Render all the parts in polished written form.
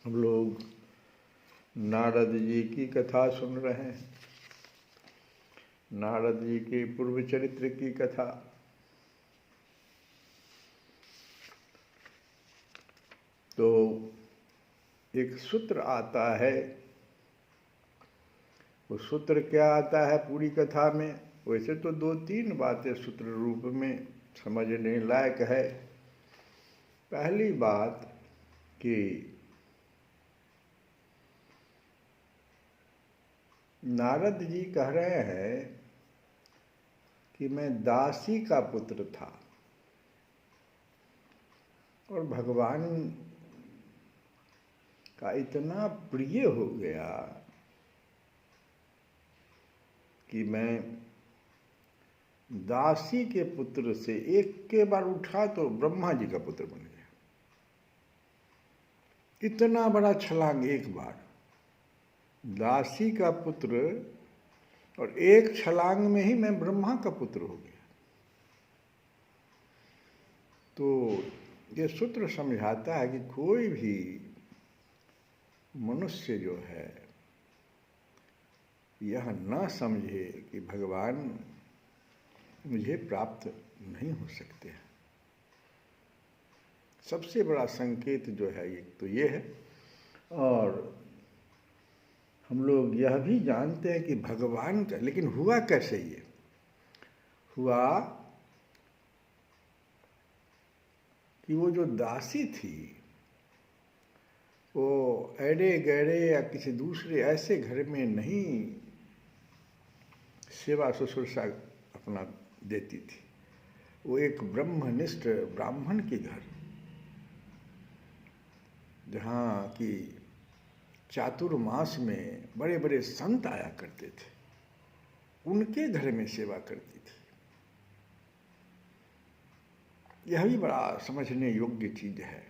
हम लोग नारद जी की कथा सुन रहे हैं। नारद जी के पूर्व चरित्र की कथा। तो एक सूत्र आता है, वो सूत्र क्या आता है पूरी कथा में? वैसे तो 2-3 बातें सूत्र रूप में समझने लायक है। पहली बात कि नारद जी कह रहे हैं कि मैं दासी का पुत्र था और भगवान का इतना प्रिय हो गया कि मैं दासी के पुत्र से एक के बार उठा तो ब्रह्मा जी का पुत्र बन गया। इतना बड़ा छलांग एक बार, दासी का पुत्र, और एक छलांग में ही मैं ब्रह्मा का पुत्र हो गया। तो ये सूत्र समझाता है कि कोई भी मनुष्य जो है यह न समझे कि भगवान मुझे प्राप्त नहीं हो सकते हैं। सबसे बड़ा संकेत जो है एक तो ये है। और हम लोग यह भी जानते हैं कि भगवान का, लेकिन हुआ कैसे? ये हुआ कि वो जो दासी थी वो ऐडे गैडे या किसी दूसरे ऐसे घर में नहीं सेवा शुश्रूषा अपना देती थी। वो एक ब्रह्मनिष्ठ ब्राह्मण के घर, जहाँ की चातुर्मास में बड़े बड़े संत आया करते थे, उनके घर में सेवा करती थी। यह भी बड़ा समझने योग्य चीज है।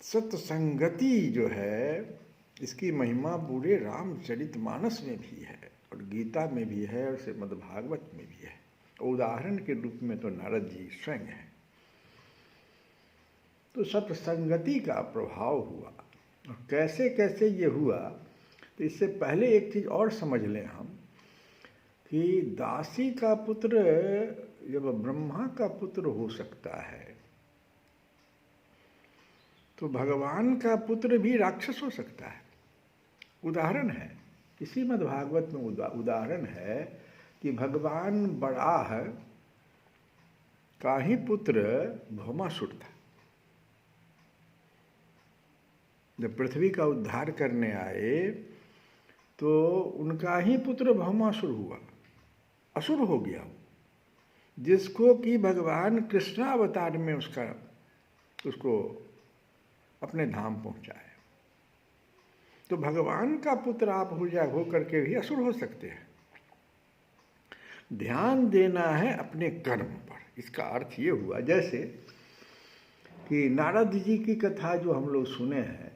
सत्संगति जो है, इसकी महिमा पूरे रामचरितमानस में भी है और गीता में भी है और श्रीमद् भागवत में भी है। उदाहरण के रूप में तो नारद जी स्वयं है। तो सत्संगति का प्रभाव हुआ। और कैसे कैसे ये हुआ, तो इससे पहले एक चीज और समझ लें हम कि दासी का पुत्र जब ब्रह्मा का पुत्र हो सकता है तो भगवान का पुत्र भी राक्षस हो सकता है। उदाहरण है, इसी श्रीमद्भागवत में उदाहरण है कि भगवान बराह का ही पुत्र भौमासुर था। जब पृथ्वी का उद्धार करने आए तो उनका ही पुत्र भौमासुर हुआ, असुर हो गया, जिसको कि भगवान कृष्णावतार में उसको अपने धाम पहुंचाए। तो भगवान का पुत्र आप हो करके भी असुर हो सकते हैं। ध्यान देना है अपने कर्म पर। इसका अर्थ ये हुआ, जैसे कि नारद जी की कथा जो हम लोग सुने हैं,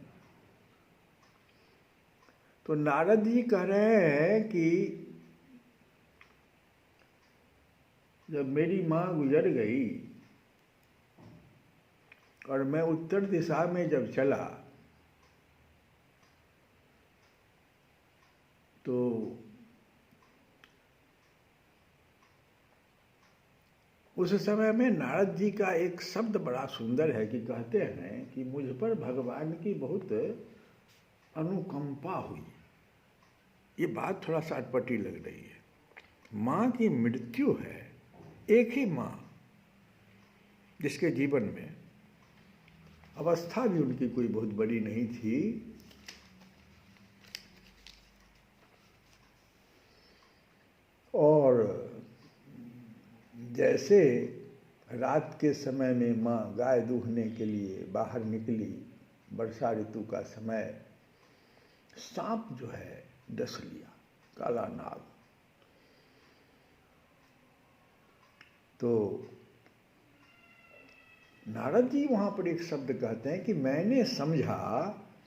तो नारद जी कह रहे हैं कि जब मेरी माँ गुजर गई और मैं उत्तर दिशा में जब चला तो उस समय में नारद जी का एक शब्द बड़ा सुंदर है कि कहते हैं कि मुझ पर भगवान की बहुत अनुकंपा हुई। ये बात थोड़ा सा अटपटी लग रही है। माँ की मृत्यु है, एक ही माँ जिसके जीवन में अवस्था भी उनकी कोई बहुत बड़ी नहीं थी, और जैसे रात के समय में माँ गाय दूहने के लिए बाहर निकली, वर्षा ऋतु का समय, सांप जो है डस लिया, काला नाग। तो नारद जी वहाँ पर एक शब्द कहते हैं कि मैंने समझा,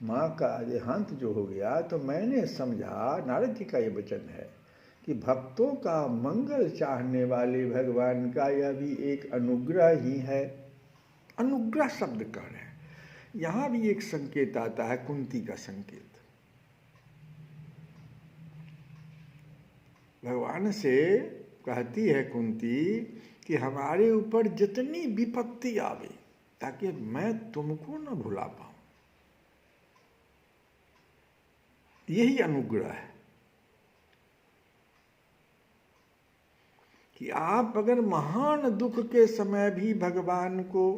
माँ का देहांत जो हो गया तो मैंने समझा, नारद जी का ये वचन है कि भक्तों का मंगल चाहने वाले भगवान का यह भी एक अनुग्रह ही है। अनुग्रह शब्द कह रहे हैं यहां भी एक संकेत आता है, कुंती का संकेत। भगवान से कहती है कुंती कि हमारे ऊपर जितनी विपत्ति आवे ताकि मैं तुमको न भुला पाऊं, यही अनुग्रह है कि आप अगर महान दुख के समय भी भगवान को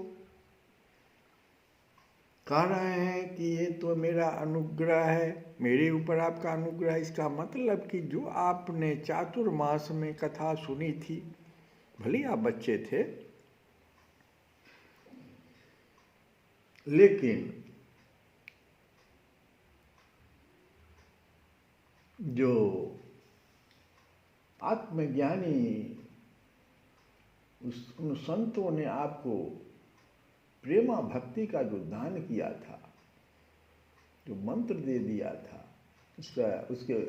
कह रहे हैं कि ये तो मेरा अनुग्रह है, मेरे ऊपर आपका अनुग्रह है। इसका मतलब कि जो आपने चातुर्मास में कथा सुनी थी, भले आप बच्चे थे, लेकिन जो आत्मज्ञानी उन संतों ने आपको प्रेमा भक्ति का जो दान किया था, जो मंत्र दे दिया था, उसके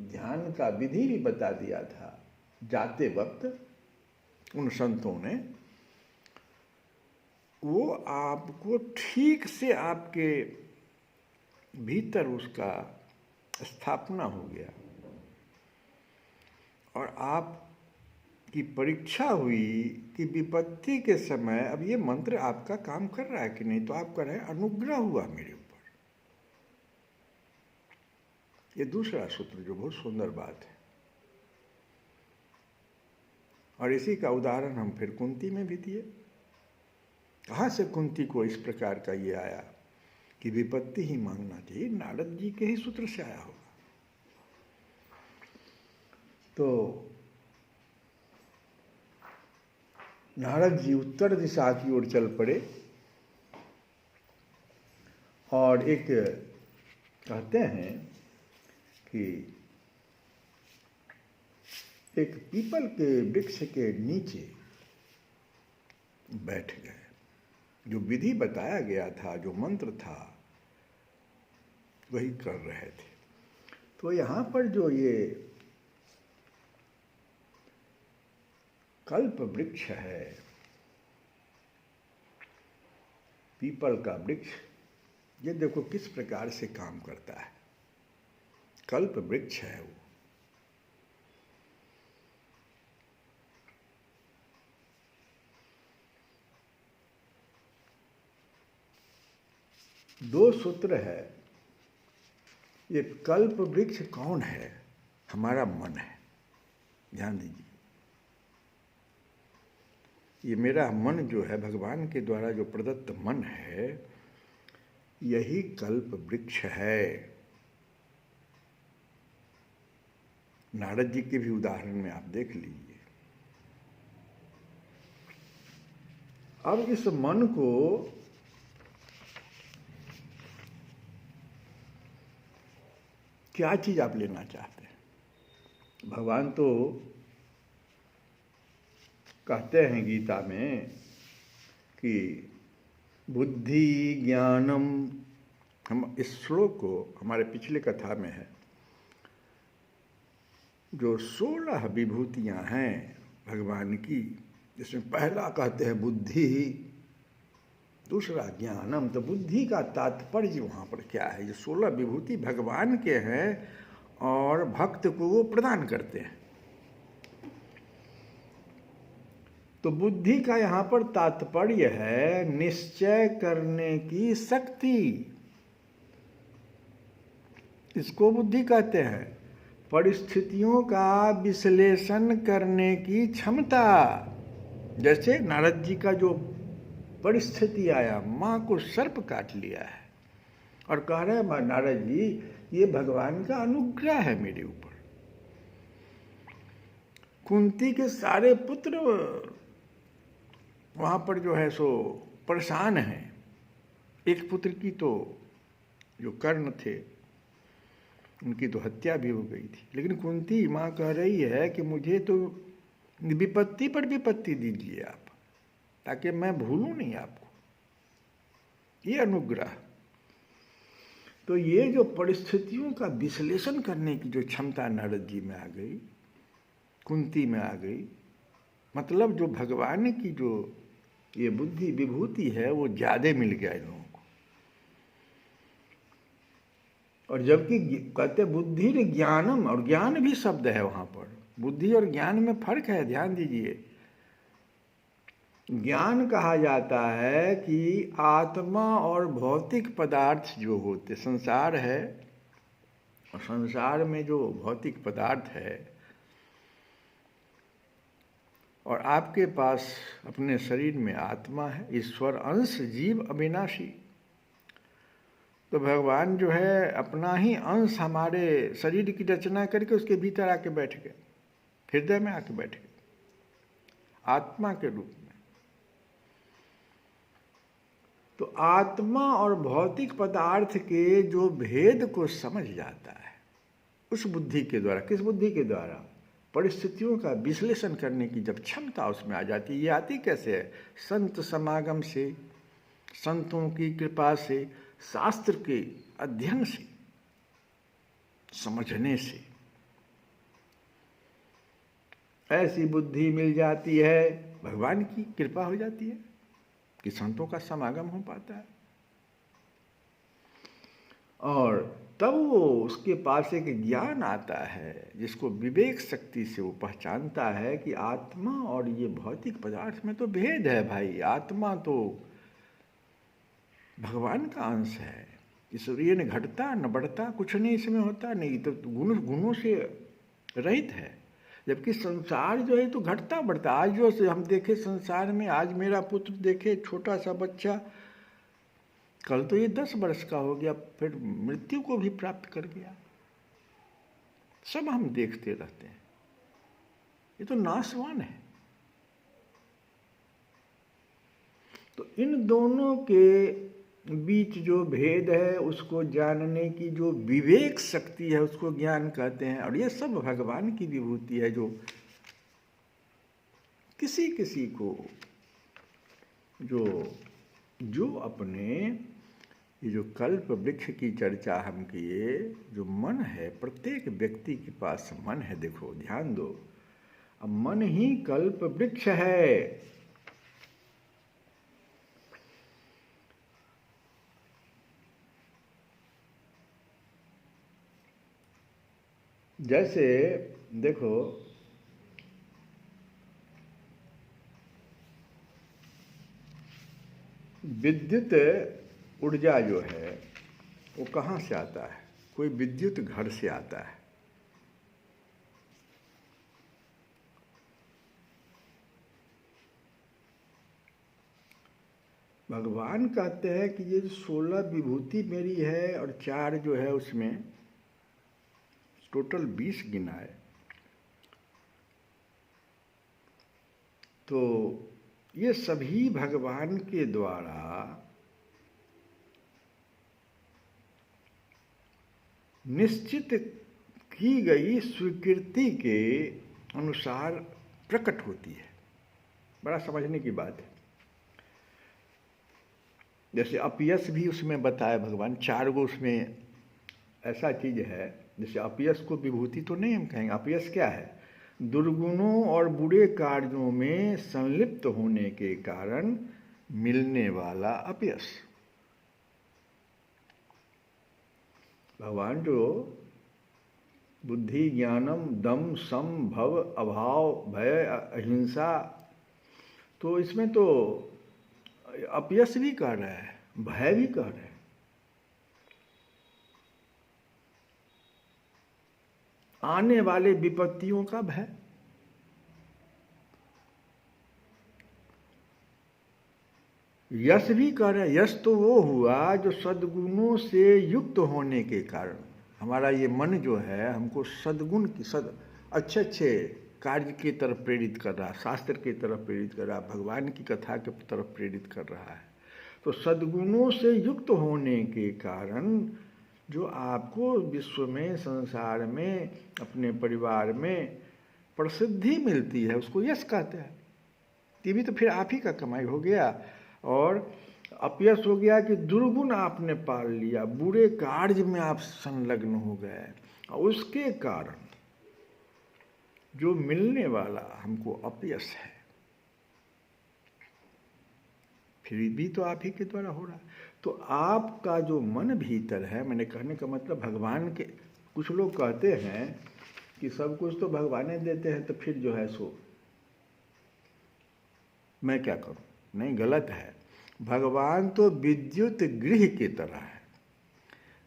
ध्यान का विधि भी बता दिया था जाते वक्त उन संतों ने, वो आपको ठीक से आपके भीतर उसका स्थापना हो गया और आप की परीक्षा हुई कि विपत्ति के समय अब ये मंत्र आपका काम कर रहा है कि नहीं। तो आप कह रहे हैं अनुग्रह हुआ मेरे ऊपर। ये दूसरा सूत्र जो बहुत सुंदर बात है, और इसी का उदाहरण हम फिर कुंती में भी दिए। कहाँ से कुंती को इस प्रकार का ये आया कि विपत्ति ही मांगना चाहिए? नारद जी के ही सूत्र से आया होगा। तो नारद जी उत्तर दिशा की ओर चल पड़े और एक कहते हैं कि एक पीपल के वृक्ष के नीचे बैठ गए। जो विधि बताया गया था, जो मंत्र था, वही कर रहे थे। तो यहाँ पर जो ये कल्प वृक्ष है, पीपल का वृक्ष, ये देखो किस प्रकार से काम करता है। कल्प वृक्ष है वो। दो सूत्र है। ये कल्प वृक्ष कौन है? हमारा मन है। ध्यान दीजिए, ये मेरा मन जो है, भगवान के द्वारा जो प्रदत्त मन है, यही कल्प वृक्ष है। नारद जी के भी उदाहरण में आप देख लीजिए। अब इस मन को क्या चीज आप लेना चाहते हैं? भगवान तो कहते हैं गीता में कि बुद्धि ज्ञानम, हम इस श्लोक को हमारे पिछले कथा में है, जो 16 विभूतियां हैं भगवान की, जिसमें पहला कहते हैं बुद्धि, दूसरा ज्ञानम। तो बुद्धि का तात्पर्य वहाँ पर क्या है? ये 16 विभूति भगवान के हैं और भक्त को वो प्रदान करते हैं। तो बुद्धि का यहाँ पर तात्पर्य है निश्चय करने की शक्ति। इसको बुद्धि कहते हैं। परिस्थितियों का विश्लेषण करने की क्षमता। जैसे नारद जी का जो परिस्थिति आया, माँ को सर्प काट लिया है और कह रहे हैं नारद जी, ये भगवान का अनुग्रह है मेरे ऊपर। कुंती के सारे पुत्र वहाँ पर जो है सो परेशान हैं। एक पुत्र की तो जो कर्ण थे, उनकी तो हत्या भी हो गई थी। लेकिन कुंती माँ कह रही है कि मुझे तो विपत्ति पर विपत्ति दीजिए आप, ताकि मैं भूलूं नहीं आपको। ये अनुग्रह। तो ये जो परिस्थितियों का विश्लेषण करने की जो क्षमता नारद जी में आ गई, कुंती में आ गई, मतलब जो भगवान की जो ये बुद्धि विभूति है, वो ज्यादा मिल गया इन लोगों को। और जबकि कहते बुद्धि ज्ञानम, और ज्ञान भी शब्द है वहाँ पर, बुद्धि और ज्ञान में फर्क है, ध्यान दीजिए। ज्ञान कहा जाता है कि आत्मा और भौतिक पदार्थ जो होते, संसार है और संसार में जो भौतिक पदार्थ है, और आपके पास अपने शरीर में आत्मा है, ईश्वर अंश, जीव अविनाशी। तो भगवान जो है अपना ही अंश हमारे शरीर की रचना करके उसके भीतर आके बैठ गए, हृदय में आके बैठ गए आत्मा के रूप में। तो आत्मा और भौतिक पदार्थ के जो भेद को समझ जाता है उस बुद्धि के द्वारा, किस बुद्धि के द्वारा? परिस्थितियों का विश्लेषण करने की जब क्षमता उसमें आ जाती है। ये आती कैसे है? संत समागम से, संतों की कृपा से, शास्त्र के अध्ययन से, समझने से ऐसी बुद्धि मिल जाती है, भगवान की कृपा हो जाती है कि संतों का समागम हो पाता है। और तब वो उसके पास एक ज्ञान आता है जिसको विवेक शक्ति से वो पहचानता है कि आत्मा और ये भौतिक पदार्थ में तो भेद है भाई। आत्मा तो भगवान का अंश है, इसलिए न घटता न बढ़ता, कुछ नहीं इसमें होता, नहीं तो गुणों से रहित है। जबकि संसार जो है तो घटता बढ़ता। आज जो हम देखे संसार में, आज मेरा पुत्र देखे, छोटा सा बच्चा, कल तो ये 10 वर्ष का हो गया, फिर मृत्यु को भी प्राप्त कर गया। सब हम देखते रहते हैं, ये तो नाशवान है। तो इन दोनों के बीच जो भेद है उसको जानने की जो विवेक शक्ति है उसको ज्ञान कहते हैं। और ये सब भगवान की विभूति है जो किसी किसी को जो अपने ये जो कल्प वृक्ष की चर्चा हम किए, जो मन है, प्रत्येक व्यक्ति के पास मन है। देखो ध्यान दो, अब मन ही कल्प वृक्ष है। जैसे देखो विद्युत ऊर्जा जो है वो कहाँ से आता है? कोई विद्युत घर से आता है। भगवान कहते हैं कि ये 16 विभूति मेरी है और 4 जो है उसमें टोटल 20 गिना है। तो ये सभी भगवान के द्वारा निश्चित की गई स्वीकृति के अनुसार प्रकट होती है। बड़ा समझने की बात है। जैसे अपयश भी उसमें बताया भगवान, 4 गो उसमें ऐसा चीज है। जैसे अपयश को विभूति तो नहीं हम कहेंगे। अपयश क्या है? दुर्गुणों और बुरे कार्यों में संलिप्त होने के कारण मिलने वाला अपयश। भगवान जो बुद्धि, ज्ञानम, दम, सम, भव, अभाव, भय, अहिंसा, तो इसमें तो अपयश भी कह रहा है, भय भी कह रहा है। आने वाले विपत्तियों का भय। यश भी कह रहे हैं। यश तो वो हुआ जो सद्गुणों से युक्त होने के कारण, हमारा ये मन जो है हमको सद्गुण की अच्छे अच्छे कार्य की तरफ प्रेरित कर रहा है, शास्त्र की तरफ प्रेरित कर रहा है, भगवान की कथा की तरफ प्रेरित कर रहा है। तो सद्गुणों से युक्त होने के कारण जो आपको विश्व में, संसार में, अपने परिवार में प्रसिद्धि मिलती है उसको यश कहते हैं। ये भी तो फिर आप ही का कमाई हो गया। और अपयश हो गया कि दुर्गुण आपने पाल लिया, बुरे कार्य में आप संलग्न हो गए, और उसके कारण जो मिलने वाला हमको अपयश है, फिर भी तो आप ही के द्वारा हो रहा है। तो आपका जो मन भीतर है, मैंने कहने का मतलब भगवान के, कुछ लोग कहते हैं कि सब कुछ तो भगवान ही देते हैं, तो फिर जो है सो मैं क्या करूं? नहीं, गलत है। भगवान तो विद्युत गृह की तरह है,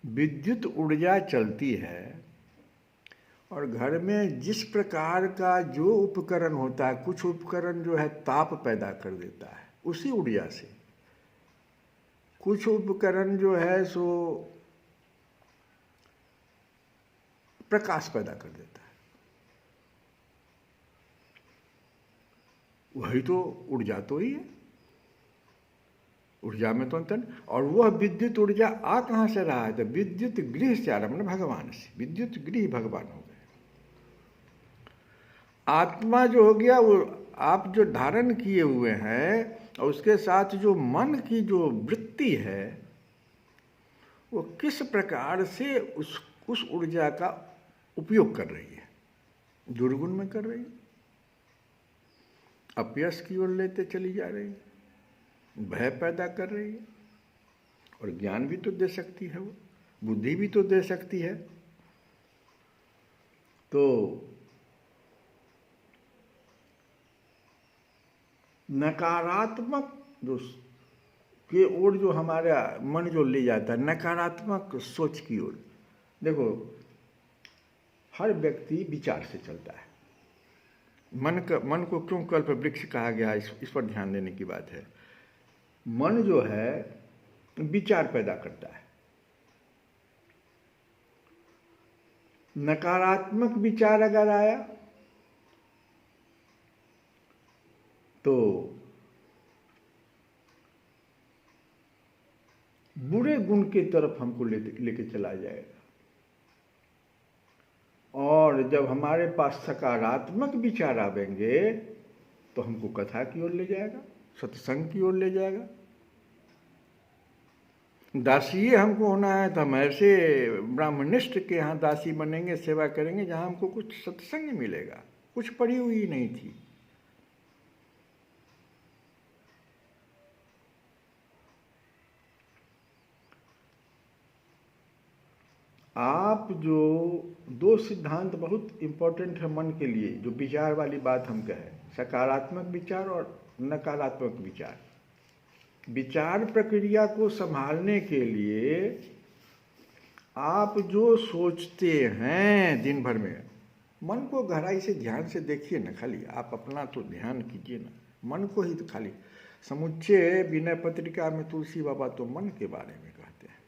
विद्युत ऊर्जा चलती है और घर में जिस प्रकार का जो उपकरण होता है, कुछ उपकरण जो है ताप पैदा कर देता है उसी ऊर्जा से, कुछ उपकरण जो है सो प्रकाश पैदा कर देता है। वही तो ऊर्जा तो ही है, ऊर्जा में तो अंतर। और वह विद्युत ऊर्जा आ कहाँ से रहा है? तो विद्युत गृह से आ रहा, मतलब भगवान से। विद्युत गृह भगवान हो गए। आत्मा जो हो गया वो आप जो धारण किए हुए हैं, और उसके साथ जो मन की जो वृत्ति है वो किस प्रकार से उस ऊर्जा का उपयोग कर रही है, दुर्गुण में कर रही है, अपयश की ओर लेते चली जा रही है, भय पैदा कर रही है। और ज्ञान भी तो दे सकती है, वो बुद्धि भी तो दे सकती है। तो नकारात्मक जो के ओर जो हमारा मन जो ले जाता है, नकारात्मक सोच की ओर। देखो, हर व्यक्ति विचार से चलता है। मन को क्यों कल्प वृक्ष कहा गया, इस पर ध्यान देने की बात है। मन जो है विचार पैदा करता है। नकारात्मक विचार अगर आया तो बुरे गुण की तरफ हमको लेके चला जाएगा। और जब हमारे पास सकारात्मक विचार आवेंगे तो हमको कथा की ओर ले जाएगा, सत्संग की ओर ले जाएगा। दासी हमको होना है तो हम ऐसे ब्राह्मणिष्ठ के यहाँ दासी बनेंगे, सेवा करेंगे जहाँ हमको कुछ सत्संग मिलेगा, कुछ पड़ी हुई नहीं थी। आप जो दो सिद्धांत बहुत इंपॉर्टेंट है मन के लिए, जो विचार वाली बात हम कहें, सकारात्मक विचार और नकारात्मक विचार। विचार प्रक्रिया को संभालने के लिए आप जो सोचते हैं दिन भर में, मन को गहराई से ध्यान से देखिए ना, खाली आप अपना तो ध्यान कीजिए ना, मन को ही तो खाली। समुच्चय विनय पत्रिका में तुलसी बाबा तो मन के बारे में कहते हैं।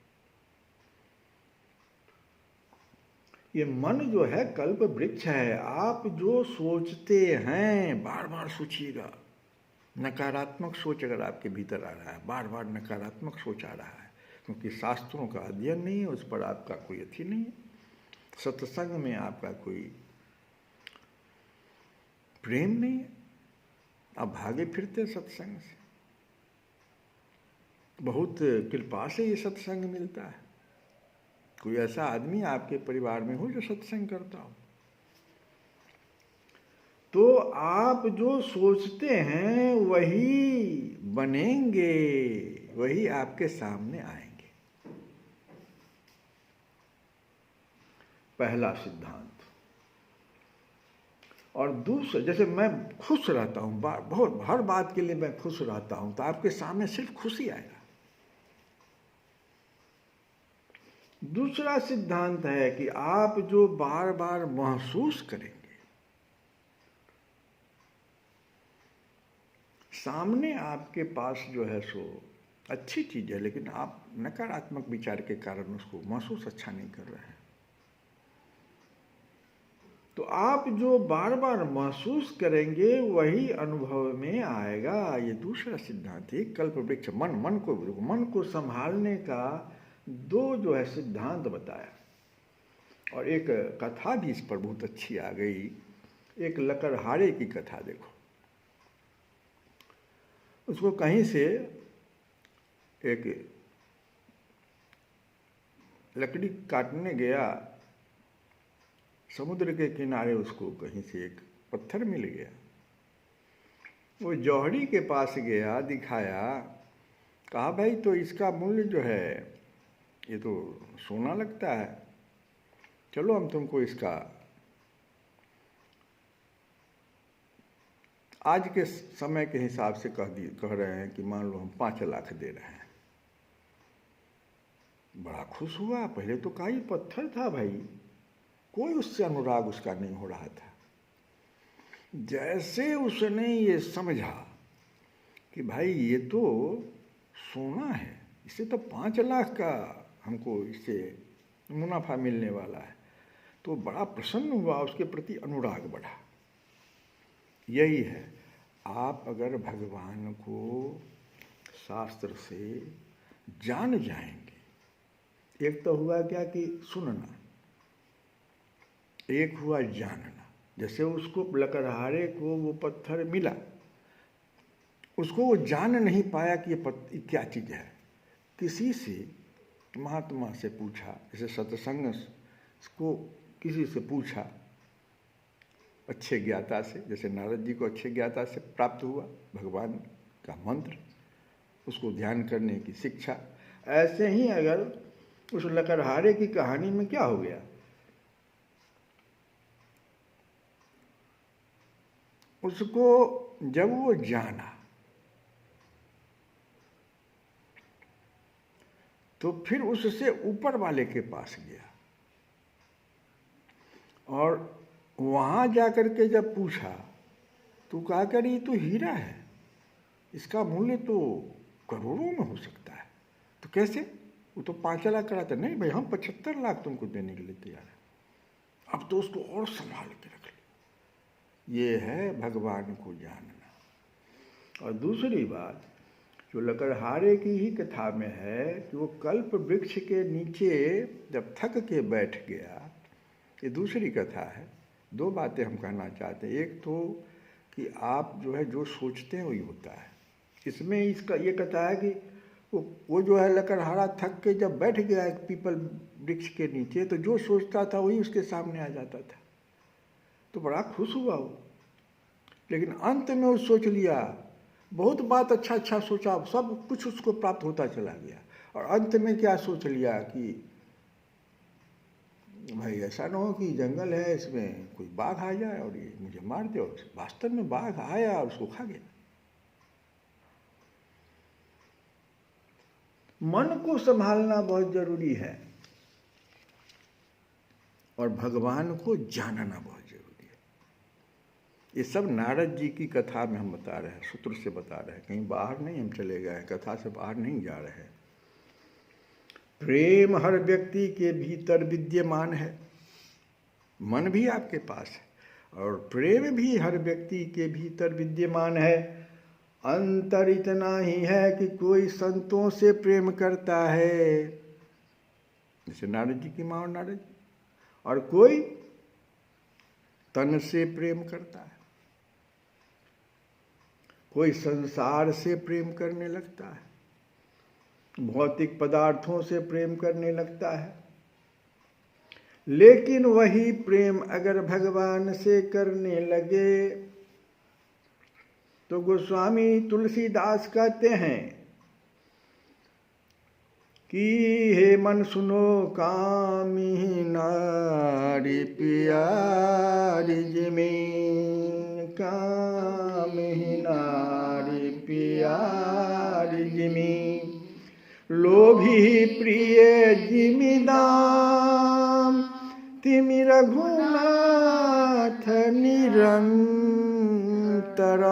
ये मन जो है कल्प वृक्ष है। आप जो सोचते हैं बार बार सोचिएगा। नकारात्मक सोच अगर आपके भीतर आ रहा है, बार बार नकारात्मक सोच आ रहा है, क्योंकि शास्त्रों का अध्ययन नहीं है, उस पर आपका कोई अथी नहीं है, सत्संग में आपका कोई प्रेम नहीं है, आप भागे फिरते सत्संग से। बहुत कृपा से ये सत्संग मिलता है। कोई ऐसा आदमी आपके परिवार में हो जो सत्संग करता हो। तो आप जो सोचते हैं वही बनेंगे, वही आपके सामने आएंगे। पहला सिद्धांत। और दूसरा, जैसे मैं खुश रहता हूं, बहुत हर बात के लिए मैं खुश रहता हूं, तो आपके सामने सिर्फ खुशी आएगा। दूसरा सिद्धांत है कि आप जो बार बार महसूस करेंगे, सामने आपके पास जो है सो अच्छी चीज है, लेकिन आप नकारात्मक विचार के कारण उसको महसूस अच्छा नहीं कर रहे हैं। तो आप जो बार बार महसूस करेंगे वही अनुभव में आएगा। ये दूसरा सिद्धांत है, कल्प वृक्ष। मन को संभालने का दो जो है सिद्धांत बताया। और एक कथा भी इस पर बहुत अच्छी आ गई, एक लकड़हारे की कथा। देखो, उसको कहीं से एक लकड़ी काटने गया, समुद्र के किनारे उसको कहीं से एक पत्थर मिल गया। वो जौहरी के पास गया, दिखाया, कहा भाई तो इसका मूल्य जो है ये तो सोना लगता है, चलो हम तुमको इसका आज के समय के हिसाब से कह रहे हैं कि मान लो हम 5 लाख दे रहे हैं। बड़ा खुश हुआ। पहले तो काई पत्थर था भाई, कोई उससे अनुराग उसका नहीं हो रहा था। जैसे उसने ये समझा कि भाई ये तो सोना है, इससे तो 5 लाख का हमको इससे मुनाफा मिलने वाला है, तो बड़ा प्रसन्न हुआ, उसके प्रति अनुराग बढ़ा। यही है, आप अगर भगवान को शास्त्र से जान जाएंगे, एक तो हुआ क्या कि सुनना, एक हुआ जानना। जैसे उसको लकड़हारे को वो पत्थर मिला, उसको वो जान नहीं पाया कि ये क्या चीज़ है। किसी से, महात्मा से पूछा, जैसे सत्संग को किसी से पूछा, अच्छे ज्ञाता से, जैसे नारद जी को अच्छे ज्ञाता से प्राप्त हुआ भगवान का मंत्र, उसको ध्यान करने की शिक्षा। ऐसे ही अगर उस लकड़हारे की कहानी में क्या हो गया, उसको जब वो जाना तो फिर उससे ऊपर वाले के पास गया और वहाँ जाकर के जब पूछा तो कहा कर ये तो हीरा है, इसका मूल्य तो करोड़ों में हो सकता है। तो कैसे? वो तो 5 लाख करा था। नहीं भाई, हम 75 लाख तुमको देने के लिए तैयार है। अब तो उसको और संभाल के रख ले। ये है भगवान को जानना। और दूसरी बात जो लकड़हारे की ही कथा में है कि वो कल्प वृक्ष के नीचे जब थक के बैठ गया, ये दूसरी कथा है। 2 बातें हम कहना चाहते हैं। एक तो कि आप जो है जो सोचते हैं वही होता है। इसमें इसका ये कथा है कि वो जो है लकड़हारा थक के जब बैठ गया एक पीपल वृक्ष के नीचे, तो जो सोचता था वही उसके सामने आ जाता था। तो बड़ा खुश हुआ वो, लेकिन अंत में वो सोच लिया, बहुत बात अच्छा सोचा, सब कुछ उसको प्राप्त होता चला गया, और अंत में क्या सोच लिया कि भाई ऐसा ना हो कि जंगल है, इसमें कोई बाघ आ जाए और ये मुझे मार दे। और वास्तव में बाघ आया और उसको खा गया। मन को संभालना बहुत जरूरी है और भगवान को जानना बहुत जरूरी है। ये सब नारद जी की कथा में हम बता रहे हैं, सूत्र से बता रहे हैं, कहीं बाहर नहीं हम चले गए, कथा से बाहर नहीं जा रहे हैं। प्रेम हर व्यक्ति के भीतर विद्यमान है, मन भी आपके पास है, और प्रेम भी हर व्यक्ति के भीतर विद्यमान है। अंतर इतना ही है कि कोई संतों से प्रेम करता है, जैसे नारद जी की माँ और नारद जी, और कोई तन से प्रेम करता है, कोई संसार से प्रेम करने लगता है, भौतिक पदार्थों से प्रेम करने लगता है। लेकिन वही प्रेम अगर भगवान से करने लगे तो गोस्वामी तुलसीदास कहते हैं कि हे मन सुनो कामी नारी प्यारी जिमी, कामी नारी प्यारी जिमी, लोभी प्रिय जिमिदाम, तिमि रघुनाथ निरंतर,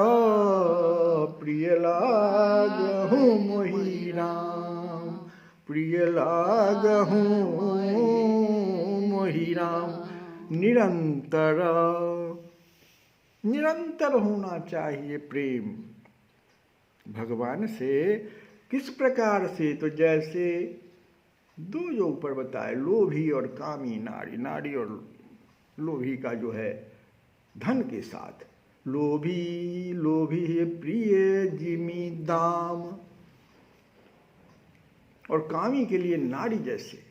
प्रिय लागहु मोहि राम, प्रिय लागहु मोहि राम। निरंतर, निरंतर होना चाहिए प्रेम भगवान से। किस प्रकार से? तो जैसे 2 जो ऊपर बताए, लोभी और कामी नारी, नारी और लोभी का जो है धन के साथ, लोभी लोभी प्रिय जिमी दाम, और कामी के लिए नारी जैसे,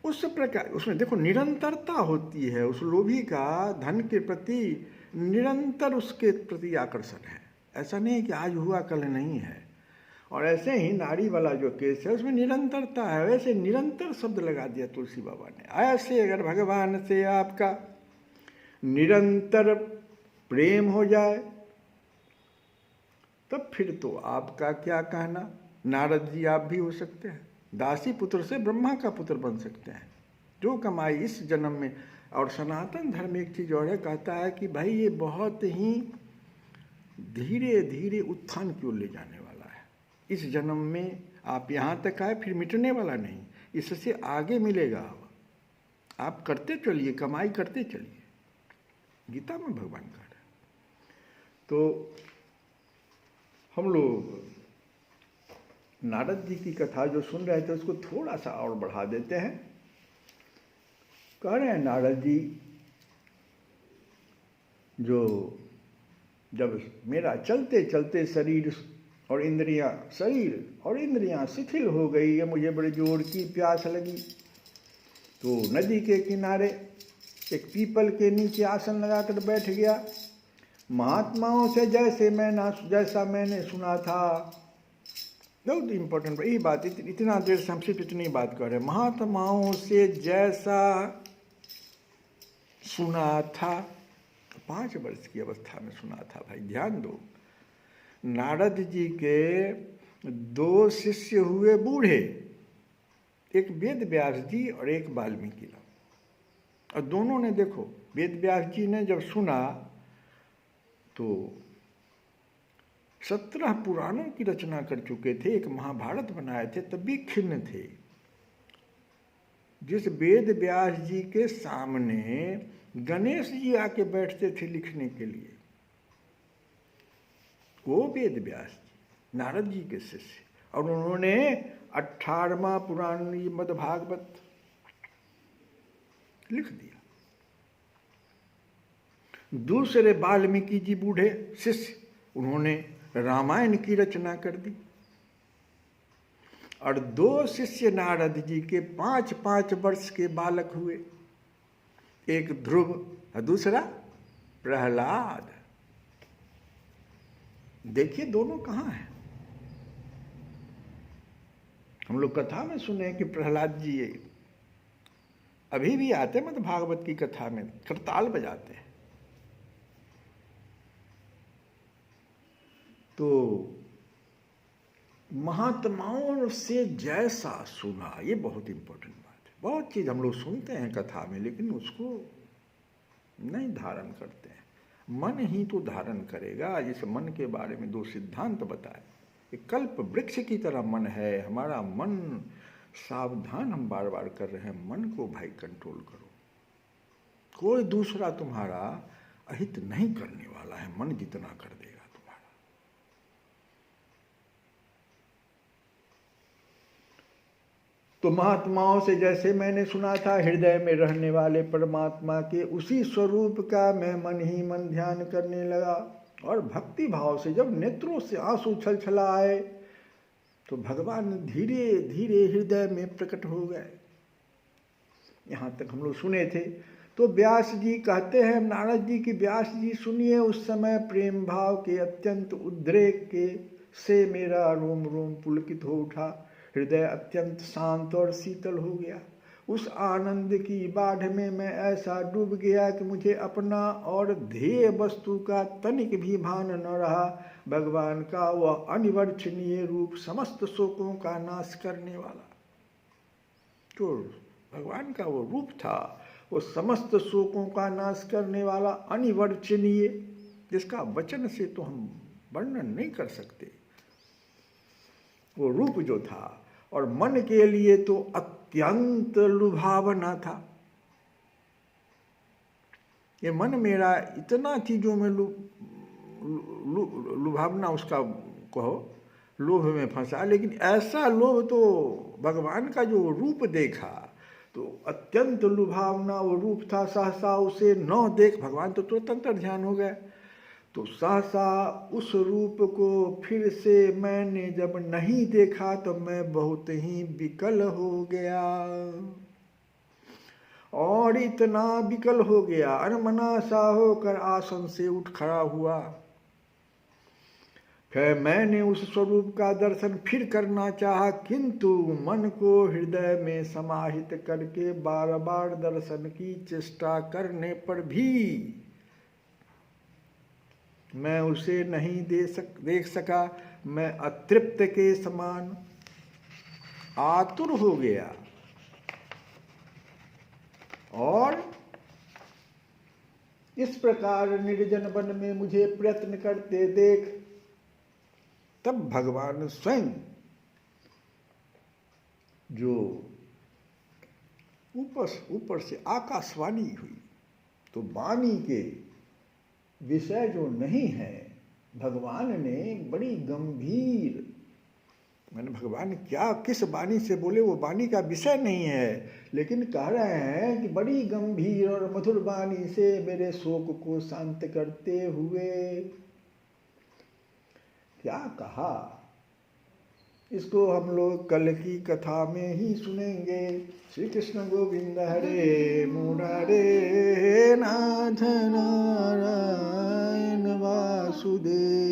उस प्रकार उसमें देखो निरंतरता होती है। उस लोभी का धन के प्रति निरंतर उसके प्रति आकर्षण है, ऐसा नहीं कि आज हुआ कल नहीं है। और ऐसे ही नाड़ी वाला जो केस है उसमें निरंतरता है, वैसे निरंतर शब्द लगा दिया तुलसी बाबा ने। ऐसे अगर भगवान से आपका निरंतर प्रेम हो जाए तब फिर तो आपका क्या कहना। नारद जी आप भी हो सकते हैं, दासी पुत्र से ब्रह्मा का पुत्र बन सकते हैं, जो कमाई इस जन्म में। और सनातन धर्म एक चीज़ और है, कहता है कि भाई ये बहुत ही धीरे धीरे उत्थान की ओर ले जाने वाला है। इस जन्म में आप यहाँ तक आए, फिर मिटने वाला नहीं, इससे आगे मिलेगा। आप करते चलिए, कमाई करते चलिए, गीता में भगवान कह रहे हैं। तो हम लोग नारद जी की कथा जो सुन रहे थे उसको थोड़ा सा और बढ़ा देते हैं। कह रहे हैं नारद जी, जो जब मेरा चलते चलते शरीर और इंद्रियां शिथिल हो गई, या मुझे बड़े जोर की प्यास लगी, तो नदी के किनारे एक पीपल के नीचे आसन लगाकर बैठ गया। महात्माओं से जैसा मैंने सुना था, बहुत इम्पोर्टेंट यही बात, इतना देर से हम सिर्फ इतनी बात कर रहे हैं। महात्माओं से जैसा सुना था, 5 वर्ष की अवस्था में सुना था। भाई ध्यान दो, नारद जी के 2 शिष्य हुए बूढ़े, एक वेद व्यास जी और एक वाल्मीकि। और दोनों ने देखो, वेद व्यास जी ने जब सुना तो 17 पुराणों की रचना कर चुके थे, एक महाभारत बनाए थे, तब भी खिन्न थे। जिस वेद व्यास जी के सामने गणेश जी आके बैठते थे लिखने के लिए, वो वेद व्यास जी नारद जी के शिष्य, और उन्होंने 18वां पुराण मद्भागवत लिख दिया। दूसरे वाल्मीकि जी बूढ़े शिष्य, उन्होंने रामायण की रचना कर दी। और 2 शिष्य नारद जी के 5-5 वर्ष के बालक हुए, एक ध्रुव और दूसरा प्रहलाद। देखिए दोनों कहाँ हैं। हम लोग कथा में सुने कि प्रहलाद जी अभी भी आते हैं, मतलब भागवत की कथा में करताल बजाते हैं। तो महात्माओं से जैसा सुना, ये बहुत इंपॉर्टेंट बात है। बहुत चीज़ हम लोग सुनते हैं कथा में, लेकिन उसको नहीं धारण करते हैं। मन ही तो धारण करेगा। जिस मन के बारे में 2 सिद्धांत बताए, एक कल्प वृक्ष की तरह मन है हमारा। मन सावधान हम बार बार कर रहे हैं, मन को भाई कंट्रोल करो। कोई दूसरा तुम्हारा अहित नहीं करने वाला है, मन जितना कर देगा तुम्हारा। तो महात्माओं से जैसे मैंने सुना था, हृदय में रहने वाले परमात्मा के उसी स्वरूप का मैं मन ही मन ध्यान करने लगा। और भक्ति भाव से जब नेत्रों से आंसू छलछला आए तो भगवान धीरे धीरे हृदय में प्रकट हो गए। यहाँ तक हम लोग सुने थे। तो व्यास जी कहते हैं, नारद जी की, व्यास जी सुनिए, उस समय प्रेम भाव के अत्यंत उद्रेक के से मेरा रोम रोम पुलकित हो उठा, हृदय अत्यंत शांत और शीतल हो गया। उस आनंद की बाढ़ में मैं ऐसा डूब गया कि मुझे अपना और ध्येय वस्तु का तनिक भी भान न रहा। भगवान का वह अनिवर्चनीय रूप समस्त शोकों का नाश करने वाला, जो भगवान का वो रूप था, वो समस्त शोकों का नाश करने वाला, अनिवर्चनीय, जिसका वचन से तो हम वर्णन नहीं कर सकते, वो रूप जो था। और मन के लिए तो अत्यंत लुभावना था। ये मन मेरा इतना चीज़ों में लुभावना, उसका कहो लोभ में फंसा। लेकिन ऐसा लोभ तो भगवान का जो रूप देखा तो अत्यंत लुभावना वो रूप था। सहसा उसे न देख, भगवान तो तुरंत ध्यान हो गए। तो सहसा उस रूप को फिर से मैंने जब नहीं देखा तो मैं बहुत ही विकल हो गया। और इतना विकल हो गया, अनमना सा होकर आसन से उठ खड़ा हुआ। है मैंने उस स्वरूप का दर्शन फिर करना चाहा, किंतु मन को हृदय में समाहित करके बार बार दर्शन की चेष्टा करने पर भी मैं उसे नहीं देख सका। मैं अतृप्त के समान आतुर हो गया और इस प्रकार निर्जन वन में मुझे प्रयत्न करते देख तब भगवान स्वयं जो ऊपर से आकाशवाणी हुई, तो वाणी के विषय जो नहीं है, भगवान ने बड़ी गंभीर, मैंने भगवान क्या किस वाणी से बोले वो वाणी का विषय नहीं है, लेकिन कह रहे हैं कि बड़ी गंभीर और मधुर वाणी से मेरे शोक को शांत करते हुए क्या कहा, इसको हम लोग कल की कथा में ही सुनेंगे। श्री कृष्ण गोविंद हरे मुरारे नाथ नारायण वासुदेव।